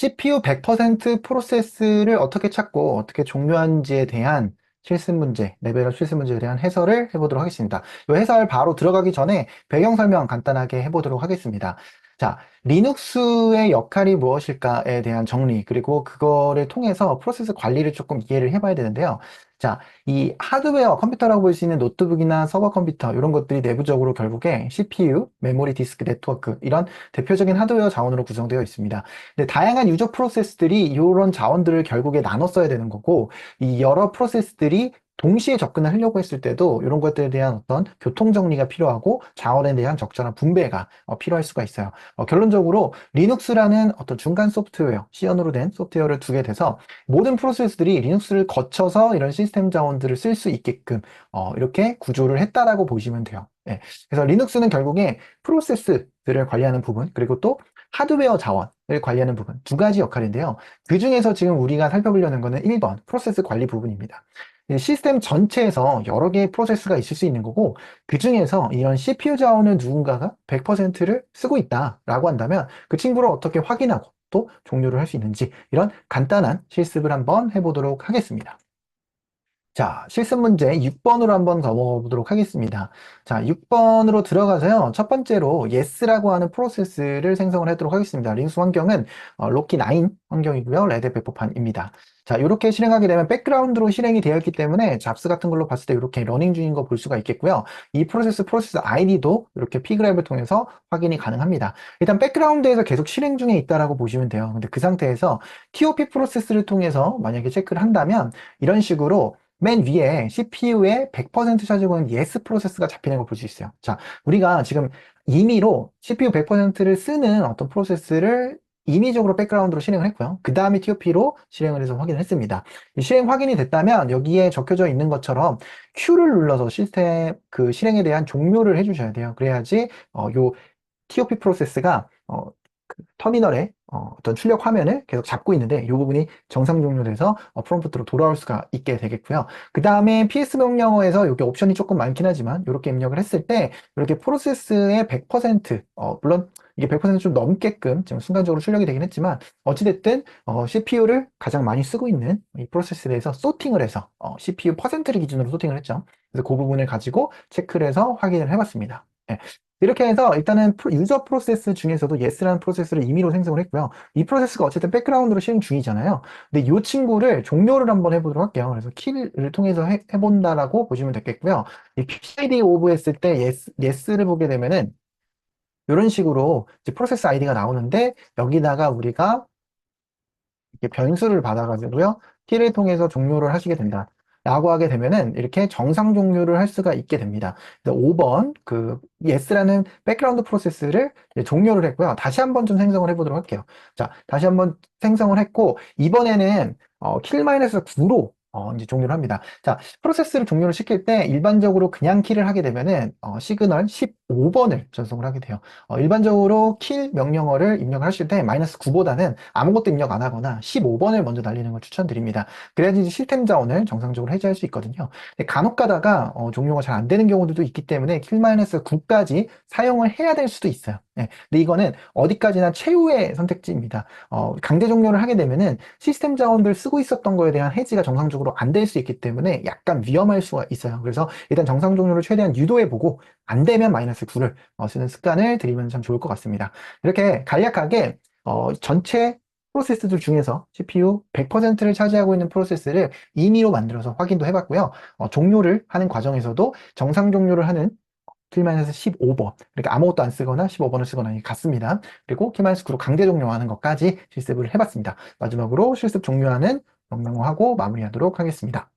CPU 100% 프로세스를 어떻게 찾고 어떻게 종료하는지에 대한 실습 문제, 레벨업 실습 문제에 대한 해설을 해보도록 하겠습니다. 이 해설 바로 들어가기 전에 배경 설명 간단하게 해보도록 하겠습니다. 자, 리눅스의 역할이 무엇일까에 대한 정리, 그리고 그거를 통해서 프로세스 관리를 조금 이해를 해봐야 되는데요. 자, 이 하드웨어, 컴퓨터라고 볼 수 있는 노트북이나 서버 컴퓨터, 이런 것들이 내부적으로 결국에 CPU, 메모리, 디스크, 네트워크, 이런 대표적인 하드웨어 자원으로 구성되어 있습니다. 근데 다양한 유저 프로세스들이 이런 자원들을 결국에 나눠 써야 되는 거고, 이 여러 프로세스들이 동시에 접근을 하려고 했을 때도 이런 것들에 대한 어떤 교통 정리가 필요하고 자원에 대한 적절한 분배가 필요할 수가 있어요. 결론적으로 리눅스라는 어떤 중간 소프트웨어, C언으로 된 소프트웨어를 두게 돼서 모든 프로세스들이 리눅스를 거쳐서 이런 시스템 자원들을 쓸 수 있게끔 이렇게 구조를 했다라고 보시면 돼요. 예. 그래서 리눅스는 결국에 프로세스들을 관리하는 부분, 그리고 또 하드웨어 자원을 관리하는 부분, 두 가지 역할인데요. 그 중에서 지금 우리가 살펴보려는 거는 1번 프로세스 관리 부분입니다. 이 시스템 전체에서 여러 개의 프로세스가 있을 수 있는 거고, 그 중에서 이런 CPU 자원을 누군가가 100%를 쓰고 있다라고 한다면 그 친구를 어떻게 확인하고 또 종료를 할 수 있는지, 이런 간단한 실습을 한번 해보도록 하겠습니다. 자, 실습 문제 6번으로 한번 넘어가 보도록 하겠습니다. 자, 6번으로 들어가서요. 첫 번째로 yes라고 하는 프로세스를 생성을 하도록 하겠습니다. 리눅스 환경은 로키 9 환경이고요. 레드 페퍼판입니다. 자, 이렇게 실행하게 되면 백그라운드로 실행이 되어 있기 때문에 잡스 같은 걸로 봤을 때 이렇게 러닝 중인 거 볼 수가 있겠고요. 이 프로세스 아이디도 이렇게 pgrep을 통해서 확인이 가능합니다. 일단 백그라운드에서 계속 실행 중에 있다라고 보시면 돼요. 근데 그 상태에서 TOP 프로세스를 통해서 만약에 체크를 한다면 이런 식으로 맨 위에 CPU의 100% 차지하고 있는 yes 프로세스가 잡히는 걸 볼 수 있어요. 자, 우리가 지금 임의로 CPU 100%를 쓰는 어떤 프로세스를 임의적으로 백그라운드로 실행을 했고요. 그 다음에 TOP로 실행을 해서 확인을 했습니다. 실행 확인이 됐다면 여기에 적혀져 있는 것처럼 Q를 눌러서 시스템 그 실행에 대한 종료를 해주셔야 돼요. 그래야지 요 TOP 프로세스가 터미널에 어떤 출력 화면을 계속 잡고 있는데 이 부분이 정상 종료돼서 프롬프트로 돌아올 수가 있게 되겠고요. 그 다음에 PS 명령어에서 이게 옵션이 조금 많긴 하지만 이렇게 입력을 했을 때 이렇게 프로세스의 100% 물론 이게 100%좀 넘게끔 지금 순간적으로 출력이 되긴 했지만 어찌됐든 CPU를 가장 많이 쓰고 있는 이 프로세스에 대해서 소팅을 해서 CPU 퍼센트를 기준으로 소팅을 했죠. 그래서 그 부분을 가지고 체크를 해서 확인을 해봤습니다. 예. 이렇게 해서 일단은 유저 프로세스 중에서도 yes라는 프로세스를 임의로 생성을 했고요. 이 프로세스가 어쨌든 백그라운드로 실행 중이잖아요. 근데 이 친구를 종료를 한번 해보도록 할게요. 그래서 킬을 통해서 해본다라고 보시면 되겠고요. 이 PID 오브 했을 때 yes를 보게 되면은 이런 식으로 이제 프로세스 아이디가 나오는데 여기다가 우리가 이렇게 변수를 받아가지고요. 킬을 통해서 종료를 하시게 된다. 라고 하게 되면은 이렇게 정상 종료를 할 수가 있게 됩니다. 그래서 5번 yes라는 백그라운드 프로세스를 이제 종료를 했고요. 다시 한번 좀 생성을 해보도록 할게요. 자, 다시 한번 생성을 했고 이번에는 킬-9로 이제 종료를 합니다. 자, 프로세스를 종료를 시킬 때 일반적으로 그냥 킬을 하게 되면은 시그널 15번을 전송을 하게 돼요. 일반적으로 킬 명령어를 입력을 하실 때 -9보다는 아무것도 입력 안 하거나 15번을 먼저 날리는 걸 추천드립니다. 그래야지 시스템 자원을 정상적으로 해제할 수 있거든요. 근데 간혹 가다가 종료가 잘 안 되는 경우들도 있기 때문에 킬 -9까지 사용을 해야 될 수도 있어요. 네. 근데 이거는 어디까지나 최후의 선택지입니다. 강제 종료를 하게 되면은 시스템 자원들 쓰고 있었던 거에 대한 해지가 정상적으로 안 될 수 있기 때문에 약간 위험할 수가 있어요. 그래서 일단 정상 종료를 최대한 유도해보고 안 되면 -9를 쓰는 습관을 들이면 참 좋을 것 같습니다. 이렇게 간략하게 전체 프로세스들 중에서 CPU 100%를 차지하고 있는 프로세스를 임의로 만들어서 확인도 해봤고요. 종료를 하는 과정에서도 정상 종료를 하는 킬-15번, 그러니까 아무것도 안 쓰거나 15번을 쓰거나 같습니다. 그리고 킬-9로 강제 종료하는 것까지 실습을 해봤습니다. 마지막으로 실습 종료하는 명령어하고 마무리하도록 하겠습니다.